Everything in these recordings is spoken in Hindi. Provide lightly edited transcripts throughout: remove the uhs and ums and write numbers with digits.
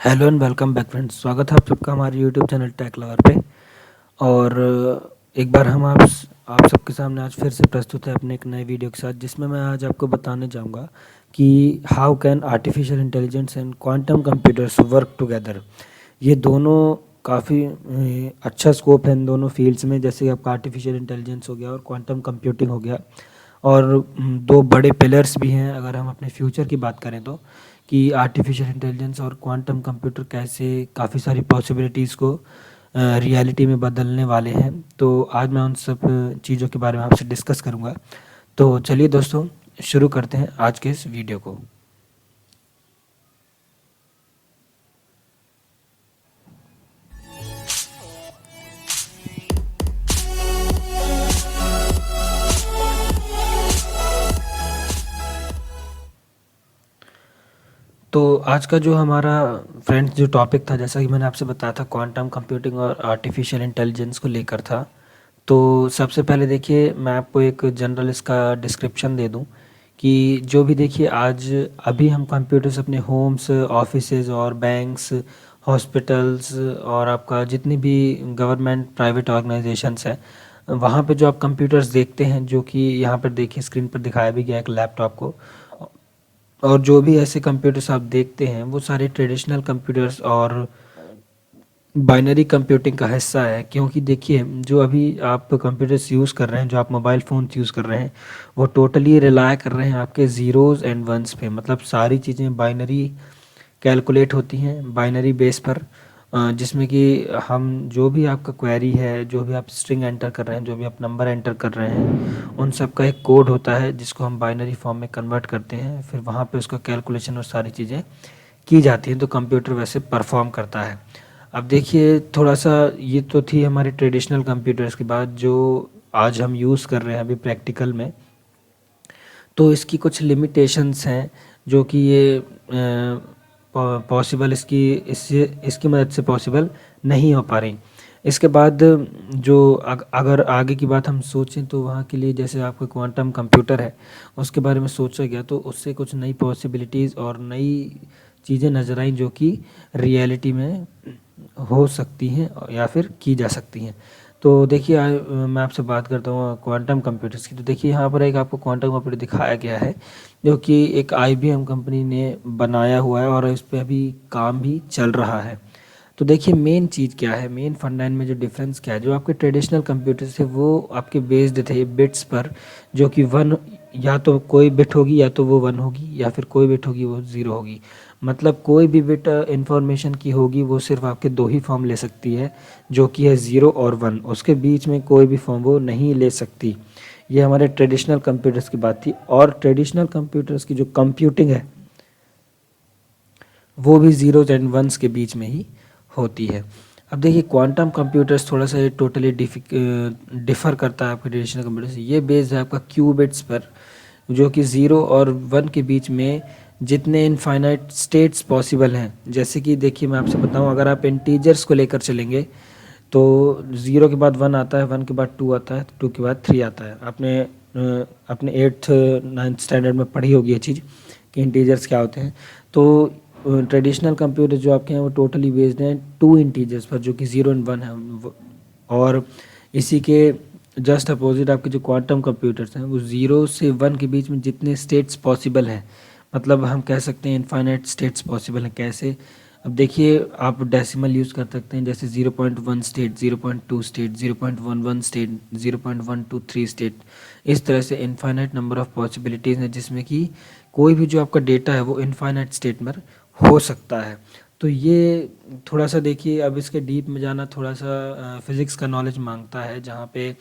Hello and welcome back friends. स्वागत है आप सबका हमारे यूट्यूब चैनल टेक लवर पे। और एक बार हम आप सबके सामने आज फिर से प्रस्तुत है अपने एक नए वीडियो के साथ, जिसमें मैं आज आपको बताने जाऊंगा कि how can artificial intelligence and quantum computers work together. ये दोनों काफ़ी अच्छा स्कोप है इन दोनों फील्ड्स में, जैसे कि आपका आर्टिफिशियल इंटेलिजेंस हो गया और क्वांटम कंप्यूटिंग हो गया। और दो बड़े पिलर्स भी हैं अगर हम अपने फ्यूचर की बात करें तो, कि आर्टिफिशियल इंटेलिजेंस और क्वांटम कंप्यूटर कैसे काफ़ी सारी पॉसिबिलिटीज़ को रियलिटी में बदलने वाले हैं। तो आज मैं उन सब चीज़ों के बारे में आपसे डिस्कस करूंगा। तो चलिए दोस्तों, शुरू करते हैं आज के इस वीडियो को। तो आज का जो हमारा फ्रेंड्स जो टॉपिक था, जैसा कि मैंने आपसे बताया था, क्वांटम कंप्यूटिंग और आर्टिफिशियल इंटेलिजेंस को लेकर था। तो सबसे पहले देखिए, मैं आपको एक जनरल इसका डिस्क्रिप्शन दे दूं कि जो भी देखिए आज अभी हम कंप्यूटर्स अपने होम्स, ऑफिसेज और बैंक्स, हॉस्पिटल्स और आपका जितनी भी गवर्नमेंट प्राइवेट ऑर्गेनाइजेशंस हैं, वहाँ पे जो आप कंप्यूटर्स देखते हैं, जो कि यहाँ पर देखिए स्क्रीन पर दिखाया भी गया एक लैपटॉप को, और जो भी ऐसे कंप्यूटर्स आप देखते हैं वो सारे ट्रेडिशनल कंप्यूटर्स और बाइनरी कंप्यूटिंग का हिस्सा है। क्योंकि देखिए, जो अभी आप कंप्यूटर्स यूज़ कर रहे हैं, जो आप मोबाइल फ़ोन्स यूज़ कर रहे हैं, वो टोटली रिलाय कर रहे हैं आपके ज़ीरोज़ एंड वंस पे। मतलब सारी चीज़ें बाइनरी कैलकुलेट होती हैं बाइनरी बेस पर, जिसमें कि हम जो भी आपका क्वेरी है, जो भी आप स्ट्रिंग एंटर कर रहे हैं, जो भी आप नंबर एंटर कर रहे हैं, उन सब का एक कोड होता है जिसको हम बाइनरी फॉर्म में कन्वर्ट करते हैं। फिर वहाँ पे उसका कैलकुलेशन और सारी चीज़ें की जाती हैं, तो कंप्यूटर वैसे परफॉर्म करता है। अब देखिए, थोड़ा सा ये तो थी हमारे ट्रेडिशनल कंप्यूटर्स की बात, जो आज हम यूज़ कर रहे हैं अभी प्रैक्टिकल में। तो इसकी कुछ लिमिटेशंस हैं जो कि ये पॉसिबल इसकी मदद से पॉसिबल नहीं हो पा रही। इसके बाद जो अगर आगे की बात हम सोचें, तो वहाँ के लिए जैसे आपका क्वांटम कंप्यूटर है, उसके बारे में सोचा गया तो उससे कुछ नई पॉसिबिलिटीज़ और नई चीज़ें नज़र आई, जो कि रियलिटी में हो सकती हैं या फिर की जा सकती हैं। तो देखिए, मैं आपसे बात करता हूँ क्वांटम कंप्यूटर्स की। तो देखिए, यहाँ पर एक आपको क्वांटम कंप्यूटर दिखाया गया है, जो कि एक आईबीएम कंपनी ने बनाया हुआ है और इस पे अभी काम भी चल रहा है। तो देखिए, मेन चीज़ क्या है, मेन फंडामेंटल में जो डिफरेंस क्या है, जो आपके ट्रेडिशनल कंप्यूटर्स थे वो आपके बेस्ड थे बिट्स पर, जो कि वन, या तो कोई बिट होगी या तो वो वन होगी, या फिर कोई बिट होगी वो ज़ीरो होगी। मतलब कोई भी बिट इंफॉर्मेशन की होगी वो सिर्फ आपके दो ही फॉर्म ले सकती है, जो कि है ज़ीरो और वन। उसके बीच में कोई भी फॉर्म वो नहीं ले सकती। ये हमारे ट्रेडिशनल कंप्यूटर्स की बात थी। और ट्रेडिशनल कंप्यूटर्स की जो कंप्यूटिंग है वो भी ज़ीरोज एंड वंस के बीच में ही होती है। अब देखिए, क्वांटम कंप्यूटर्स थोड़ा सा ये टोटली डिफ़र करता है आपके ट्रेडिशनल कंप्यूटर से। ये बेस्ड है आपका क्यूबिट्स पर, जो कि ज़ीरो और वन के बीच में जितने इनफाइनाइट स्टेट्स पॉसिबल हैं। जैसे कि देखिए, मैं आपसे बताऊं, अगर आप इंटीजर्स को लेकर चलेंगे तो ज़ीरो के बाद वन आता है, वन के बाद टू आता है, टू के बाद थ्री आता है। आपने अपने एट्थ नाइन्थ स्टैंडर्ड में पढ़ी होगी ये चीज़ कि इंटीजर्स क्या होते हैं। तो ट्रेडिशनल कंप्यूटर जो आपके हैं वो टोटली बेस्ड हैं टू इंटीजर्स पर, जो कि ज़ीरो एंड वन है। और इसी के जस्ट अपोजिट आपके जो क्वांटम कंप्यूटर्स हैं, वो ज़ीरो से वन के बीच में जितने स्टेट्स पॉसिबल हैं, मतलब हम कह सकते हैं इनफाइनाइट स्टेट्स पॉसिबल हैं। कैसे? अब देखिए, आप डेसिमल यूज़ कर सकते हैं, जैसे 0.1 स्टेट, 0.2 स्टेट, 0.11 स्टेट, 0.123 स्टेट। इस तरह से इनफाइनाइट नंबर ऑफ़ पॉसिबिलिटीज़ हैं, जिसमें कि कोई भी जो आपका डेटा है वो इनफाइनाइट स्टेट में हो सकता है। तो ये थोड़ा सा देखिए, अब इसके डीप में जाना थोड़ा सा फिज़िक्स का नॉलेज मांगता है, जहाँ पे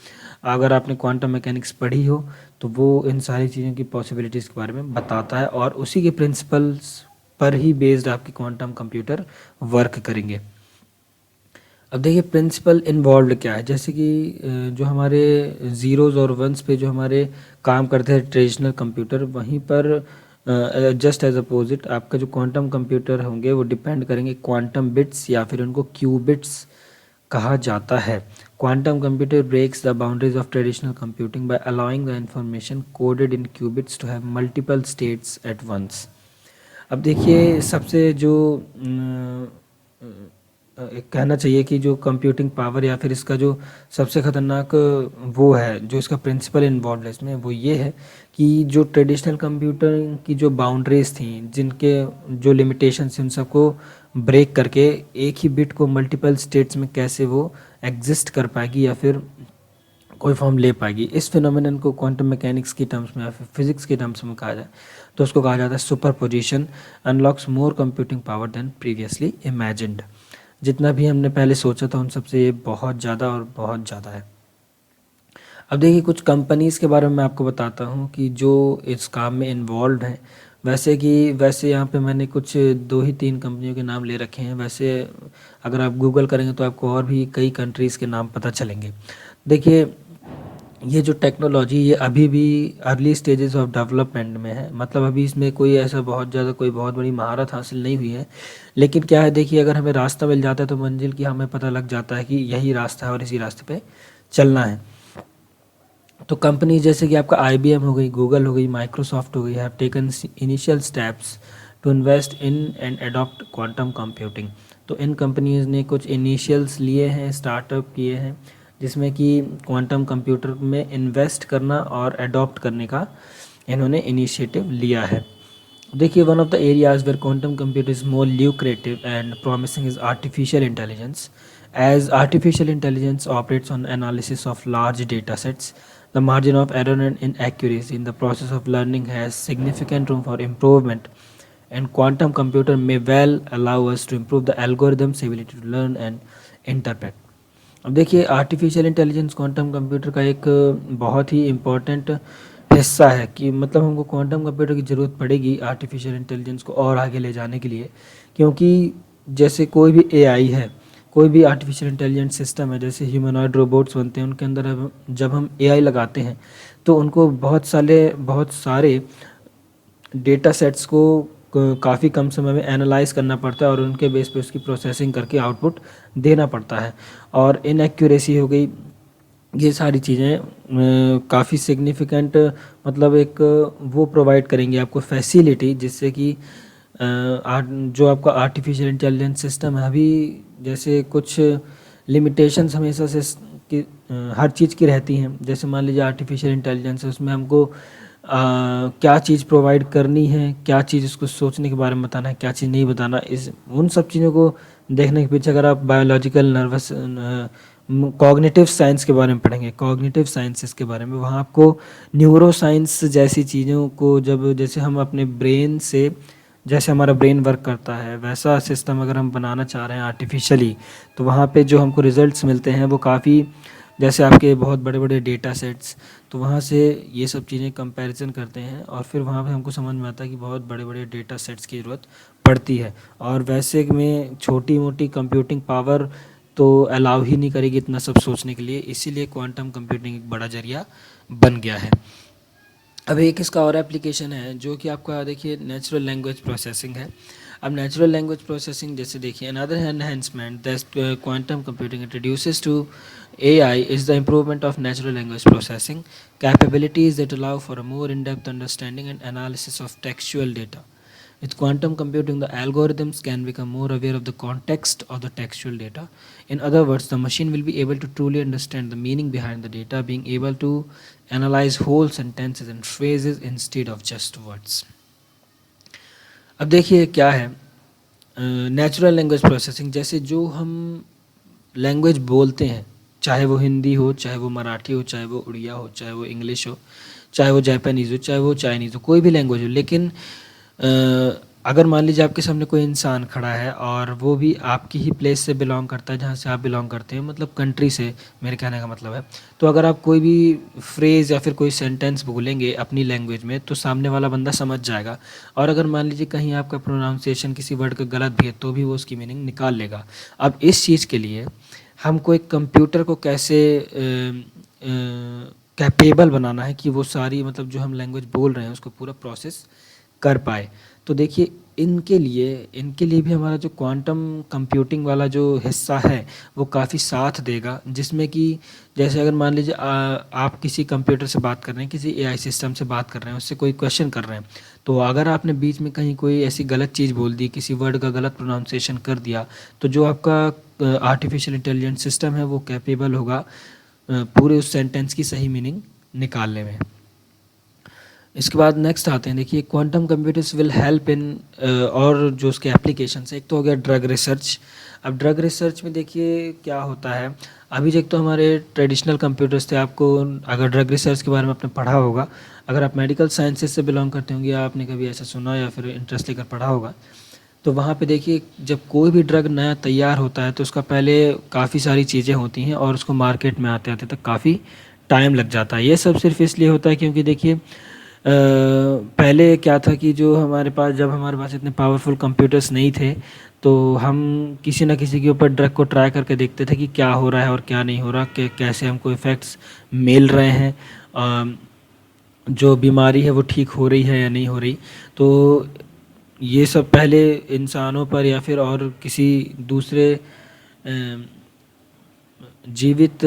अगर आपने क्वांटम मैकेनिक्स पढ़ी हो तो वो इन सारी चीज़ों की पॉसिबिलिटीज़ के बारे में बताता है, और उसी के प्रिंसिपल्स पर ही बेस्ड आपके क्वांटम कंप्यूटर वर्क करेंगे। अब देखिए, प्रिंसिपल इन्वॉल्व क्या है। जैसे कि जो हमारे ज़ीरोज़ और वंस पे जो हमारे काम करते हैं ट्रेडिशनल कंप्यूटर, वहीं पर जस्ट एज अपोजिट आपका जो क्वांटम कंप्यूटर होंगे वो डिपेंड करेंगे क्वांटम बिट्स, या फिर उनको क्यूबिट्स कहा जाता है। Quantum computer breaks the boundaries of traditional computing by allowing the information coded in qubits to have multiple states at once. अब देखिए सबसे जो एक कहना चाहिए कि जो कंप्यूटिंग पावर या फिर इसका जो सबसे ख़तरनाक वो है, जो इसका प्रिंसिपल इन्वॉल्व है इसमें, वो ये है कि जो ट्रेडिशनल कंप्यूटर की जो बाउंड्रीज थी, जिनके जो लिमिटेशंस थी, उन सबको ब्रेक करके एक ही बिट को मल्टीपल स्टेट्स में कैसे वो एग्जिस्ट कर पाएगी या फिर कोई फॉर्म ले पाएगी। इस फिनोमेनन को क्वांटम मैकेनिक्स की टर्म्स में या फिर फिजिक्स की टर्म्स में कहा जाए तो उसको कहा जाता है superposition unlocks more computing power than previously imagined. जितना भी हमने पहले सोचा था उन सबसे ये बहुत ज़्यादा और बहुत ज़्यादा है। अब देखिए कुछ कंपनीज़ के बारे में मैं आपको बताता हूँ कि जो इस काम में इन्वॉल्व हैं। वैसे यहाँ पे मैंने कुछ 2 ही 3 कंपनियों के नाम ले रखे हैं। वैसे अगर आप गूगल करेंगे तो आपको और भी कई कंट्रीज़ के नाम पता चलेंगे। देखिए ये जो टेक्नोलॉजी ये अभी भी अर्ली स्टेजेस ऑफ डेवलपमेंट में है, मतलब अभी इसमें कोई ऐसा बहुत ज़्यादा कोई बहुत बड़ी महारत हासिल नहीं हुई है। लेकिन क्या है, देखिए अगर हमें रास्ता मिल जाता है तो मंजिल की हमें पता लग जाता है कि यही रास्ता है और इसी रास्ते पे चलना है। तो कंपनी जैसे कि आपका IBM हो गई, गूगल हो गई, माइक्रोसॉफ्ट हो गई, have taken initial steps to invest in and adopt quantum computing. तो इन कंपनीज ने कुछ इनिशियल्स लिए हैं, स्टार्टअप किए हैं, जिसमें कि क्वांटम कंप्यूटर में इन्वेस्ट करना और अडॉप्ट करने का इन्होंने इनिशिएटिव लिया है। देखिए one of the areas where quantum computer is more lucrative and promising is artificial intelligence. As artificial intelligence operates on analysis of large data sets, the margin of error and inaccuracy in the process of learning has significant room for improvement, and quantum computer may well allow us to improve the algorithm's ability to learn and interpret. अब देखिए आर्टिफिशियल इंटेलिजेंस क्वांटम कंप्यूटर का एक बहुत ही इम्पोर्टेंट हिस्सा है कि मतलब हमको क्वांटम कंप्यूटर की ज़रूरत पड़ेगी आर्टिफिशियल इंटेलिजेंस को और आगे ले जाने के लिए। क्योंकि जैसे कोई भी AI है, कोई भी आर्टिफिशियल इंटेलिजेंस सिस्टम है, जैसे ह्यूमनॉइड रोबोट्स बनते हैं, उनके अंदर जब हम AI लगाते हैं तो उनको बहुत सारे डेटा सेट्स को काफ़ी कम समय में एनालाइज करना पड़ता है और उनके बेस पे उसकी प्रोसेसिंग करके आउटपुट देना पड़ता है। और इनएक्यूरेसी हो गई, ये सारी चीज़ें काफ़ी सिग्निफिकेंट मतलब एक वो प्रोवाइड करेंगे आपको फैसिलिटी, जिससे कि जो आपका आर्टिफिशियल इंटेलिजेंस सिस्टम है अभी जैसे कुछ लिमिटेशंस हमेशा से कि हर चीज़ की रहती हैं। जैसे मान लीजिए आर्टिफिशियल इंटेलिजेंस है, उसमें हमको क्या चीज़ प्रोवाइड करनी है, क्या चीज़ उसको सोचने के बारे में बताना है, क्या चीज़ नहीं बताना, इस उन सब चीज़ों को देखने के पीछे अगर आप बायोलॉजिकल नर्वस कॉग्निटिव साइंस के बारे में पढ़ेंगे, कॉग्निटिव साइंसेस के बारे में, वहाँ आपको न्यूरो साइंस जैसी चीज़ों को जब जैसे हम अपने ब्रेन से जैसे हमारा ब्रेन वर्क करता है वैसा सिस्टम अगर हम बनाना चाह रहे हैं आर्टिफिशियली, तो वहाँ पे जो हमको रिजल्ट्स मिलते हैं वो काफ़ी जैसे आपके बहुत बड़े बड़े डेटा सेट्स, तो वहाँ से ये सब चीज़ें कंपैरिजन करते हैं और फिर वहाँ पे हमको समझ में आता है कि बहुत बड़े बड़े डेटा सेट्स की ज़रूरत पड़ती है। और वैसे में छोटी मोटी कंप्यूटिंग पावर तो अलाउ ही नहीं करेगी इतना सब सोचने के लिए, इसीलिए क्वांटम कंप्यूटिंग एक बड़ा जरिया बन गया है। अब एक इसका और एप्लीकेशन है जो कि आपका देखिए नेचुरल लैंग्वेज प्रोसेसिंग है। अब नेचुरल लैंग्वेज प्रोसेसिंग जैसे देखिए another enhancement that quantum computing introduces to AI is the improvement of natural language processing capabilities that allow for a more in-depth understanding and analysis of textual data. With quantum computing, the algorithms can become more aware of the context of the textual data. In other words, the machine will be able to truly understand the meaning behind the data, being able to analyze whole sentences and phrases instead of just words. अब देखिए क्या है नेचुरल लैंग्वेज प्रोसेसिंग, जैसे जो हम लैंग्वेज बोलते हैं, चाहे वो हिंदी हो, चाहे वो मराठी हो, चाहे वो उड़िया हो, चाहे वो इंग्लिश हो, चाहे वो जापानीज़ हो, चाहे वो चाइनीज़ हो, कोई भी लैंग्वेज हो, लेकिन अगर मान लीजिए आपके सामने कोई इंसान खड़ा है और वो भी आपकी ही प्लेस से बिलोंग करता है जहाँ से आप बिलोंग करते हैं, मतलब कंट्री से, मेरे कहने का मतलब है, तो अगर आप कोई भी फ्रेज़ या फिर कोई सेंटेंस बोलेंगे अपनी लैंग्वेज में तो सामने वाला बंदा समझ जाएगा। और अगर मान लीजिए कहीं आपका प्रोनाउंसिएशन किसी वर्ड का गलत भी है तो भी वो उसकी मीनिंग निकाल लेगा। अब इस चीज़ के लिए हमको एक कंप्यूटर को कैसे कैपेबल बनाना है कि वो सारी मतलब जो हम लैंग्वेज बोल रहे हैं उसको पूरा प्रोसेस कर पाए। तो देखिए इनके लिए भी हमारा जो क्वांटम कंप्यूटिंग वाला जो हिस्सा है वो काफ़ी साथ देगा, जिसमें कि जैसे अगर मान लीजिए आप किसी कंप्यूटर से बात कर रहे हैं, किसी एआई सिस्टम से बात कर रहे हैं, उससे कोई क्वेश्चन कर रहे हैं, तो अगर आपने बीच में कहीं कोई ऐसी गलत चीज़ बोल दी, किसी वर्ड का गलत प्रोनाउंसिएशन कर दिया, तो जो आपका आर्टिफिशियल इंटेलिजेंस सिस्टम है वो कैपेबल होगा पूरे उस सेंटेंस की सही मीनिंग निकालने में। इसके बाद नेक्स्ट आते हैं, देखिए quantum computers will help in और जो उसके एप्लीकेशन है, एक तो हो गया ड्रग रिसर्च। अब ड्रग रिसर्च में देखिए क्या होता है, अभी तक तो हमारे ट्रेडिशनल कंप्यूटर्स थे, आपको अगर ड्रग रिसर्च के बारे में आपने पढ़ा होगा, अगर आप मेडिकल साइंसेज से बिलोंग करते होंगे या आपने कभी ऐसा सुना या फिर इंटरेस्ट लेकर पढ़ा होगा, तो वहाँ पे देखिए जब कोई भी ड्रग नया तैयार होता है तो उसका पहले काफ़ी सारी चीज़ें होती हैं और उसको मार्केट में आते आते तक काफ़ी टाइम लग जाता है। ये सब सिर्फ इसलिए होता है क्योंकि देखिए पहले क्या था कि जो हमारे पास जब हमारे पास इतने पावरफुल कंप्यूटर्स नहीं थे, तो हम किसी न किसी के ऊपर ड्रग को ट्राई करके देखते थे कि क्या हो रहा है और क्या नहीं हो रहा, कैसे हमको इफ़ेक्ट्स मिल रहे हैं, जो बीमारी है वो ठीक हो रही है या नहीं हो रही। तो ये सब पहले इंसानों पर या फिर और किसी दूसरे जीवित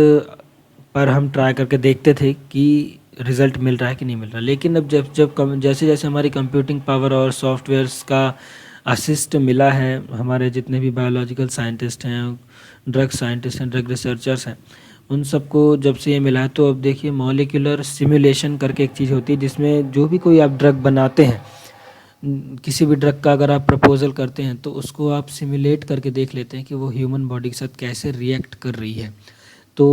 पर हम ट्राई करके देखते थे कि रिज़ल्ट मिल रहा है कि नहीं मिल रहा। लेकिन अब जैसे जैसे हमारी कंप्यूटिंग पावर और सॉफ्टवेयर्स का असिस्ट मिला है, हमारे जितने भी बायोलॉजिकल साइंटिस्ट हैं, ड्रग साइंटिस्ट हैं, ड्रग रिसर्चर्स हैं, उन सबको जब से ये मिला है, तो अब देखिए मॉलिक्यूलर सिमुलेशन करके एक चीज़ होती है जिसमें जो भी कोई आप ड्रग बनाते हैं, किसी भी ड्रग का अगर आप प्रपोजल करते हैं तो उसको आप सिमुलेट करके देख लेते हैं कि वो ह्यूमन बॉडी के साथ कैसे रिएक्ट कर रही है। तो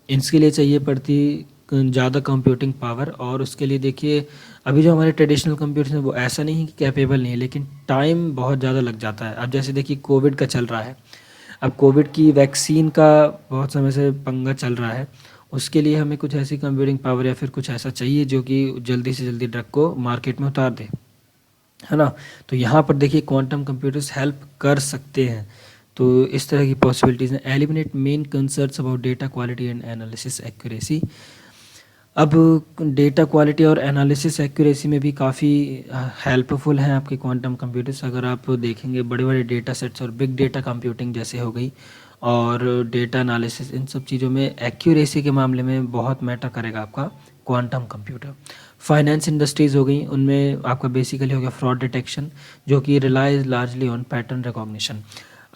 इसके लिए चाहिए पड़ती ज़्यादा कंप्यूटिंग पावर, और उसके लिए देखिए अभी जो हमारे ट्रेडिशनल कंप्यूटर्स हैं वो ऐसा नहीं है कि कैपेबल नहीं है, लेकिन टाइम बहुत ज़्यादा लग जाता है। अब जैसे देखिए कोविड का चल रहा है, अब कोविड की वैक्सीन का बहुत समय से पंगा चल रहा है, उसके लिए हमें कुछ ऐसी कंप्यूटिंग पावर या फिर कुछ ऐसा चाहिए जो कि जल्दी से जल्दी ड्रग को मार्केट में उतार दे, है ना। तो यहाँ पर देखिए क्वांटम कंप्यूटर्स हेल्प कर सकते हैं। तो इस तरह की पॉसिबिलिटीज़ हैं। Eliminate main concerns about data quality and analysis accuracy. अब डेटा क्वालिटी और एनालिसिस एक्यूरेसी में भी काफ़ी हेल्पफुल हैं आपके क्वांटम कंप्यूटर्स। अगर आप देखेंगे बड़े बड़े डेटा सेट्स और बिग डेटा कंप्यूटिंग जैसे हो गई और डेटा एनालिसिस, इन सब चीज़ों में एक्यूरेसी के मामले में बहुत मैटर करेगा आपका क्वांटम कंप्यूटर। फाइनेंस इंडस्ट्रीज़ हो गई, उनमें आपका बेसिकली हो गया फ्रॉड डिटेक्शन, जो कि relies largely on pattern recognition.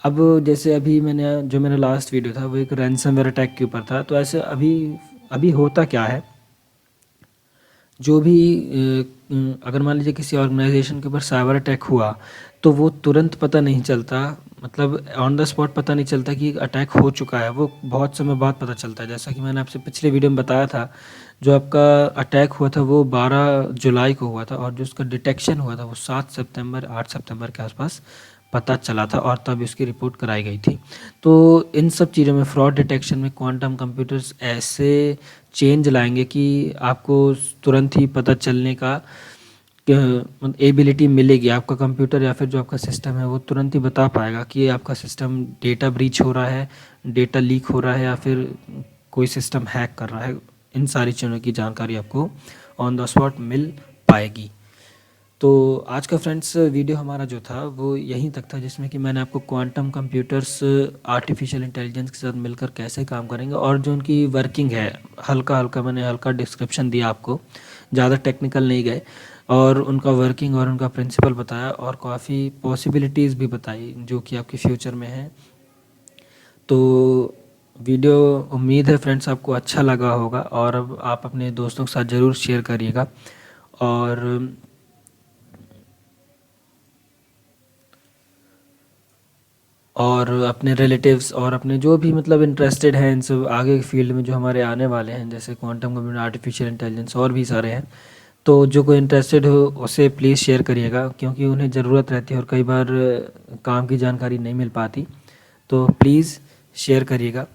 अब जैसे अभी जो मेरा लास्ट वीडियो था वो एक रैंसमवेयर अटैक के ऊपर था, तो ऐसे अभी होता क्या है, जो भी अगर मान लीजिए किसी ऑर्गेनाइजेशन के ऊपर साइबर अटैक हुआ तो वो तुरंत पता नहीं चलता, मतलब ऑन द स्पॉट पता नहीं चलता कि अटैक हो चुका है, वो बहुत समय बाद पता चलता है। जैसा कि मैंने आपसे पिछले वीडियो में बताया था, जो आपका अटैक हुआ था वो 12 जुलाई को हुआ था और जो उसका डिटेक्शन हुआ था वो 7 सितंबर 8 सितंबर के आसपास पता चला था और तब उसकी रिपोर्ट कराई गई थी। तो इन सब चीज़ों में फ्रॉड डिटेक्शन में क्वांटम कंप्यूटर्स ऐसे चेंज लाएंगे कि आपको तुरंत ही पता चलने का एबिलिटी मिलेगी। आपका कंप्यूटर या फिर जो आपका सिस्टम है वो तुरंत ही बता पाएगा कि आपका सिस्टम डेटा ब्रीच हो रहा है, डेटा लीक हो रहा है या फिर कोई सिस्टम हैक कर रहा है। इन सारी चीज़ों की जानकारी आपको ऑन द स्पॉट मिल पाएगी। तो आज का फ्रेंड्स वीडियो हमारा जो था वो यहीं तक था, जिसमें कि मैंने आपको क्वांटम कंप्यूटर्स आर्टिफिशियल इंटेलिजेंस के साथ मिलकर कैसे काम करेंगे और जो उनकी वर्किंग है मैंने हल्का डिस्क्रिप्शन दिया आपको, ज़्यादा टेक्निकल नहीं गए, और उनका वर्किंग और उनका प्रिंसिपल बताया और काफ़ी पॉसिबिलिटीज़ भी बताई जो कि आपके फ्यूचर में है। तो वीडियो उम्मीद है फ्रेंड्स आपको अच्छा लगा होगा और अब आप अपने दोस्तों के साथ ज़रूर शेयर करिएगा और अपने रिलेटिव्स और अपने जो भी मतलब इंटरेस्टेड हैं इन सब आगे के फील्ड में जो हमारे आने वाले हैं, जैसे क्वांटम कंप्यूटर, आर्टिफिशियल इंटेलिजेंस और भी सारे हैं, तो जो कोई इंटरेस्टेड हो उसे प्लीज़ शेयर करिएगा, क्योंकि उन्हें ज़रूरत रहती है और कई बार काम की जानकारी नहीं मिल पाती, तो प्लीज़ शेयर करिएगा।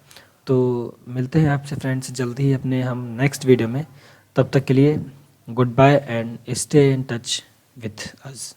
तो मिलते हैं आपसे फ्रेंड्स जल्दी ही अपने हम नेक्स्ट वीडियो में। तब तक के लिए goodbye and stay in touch with us.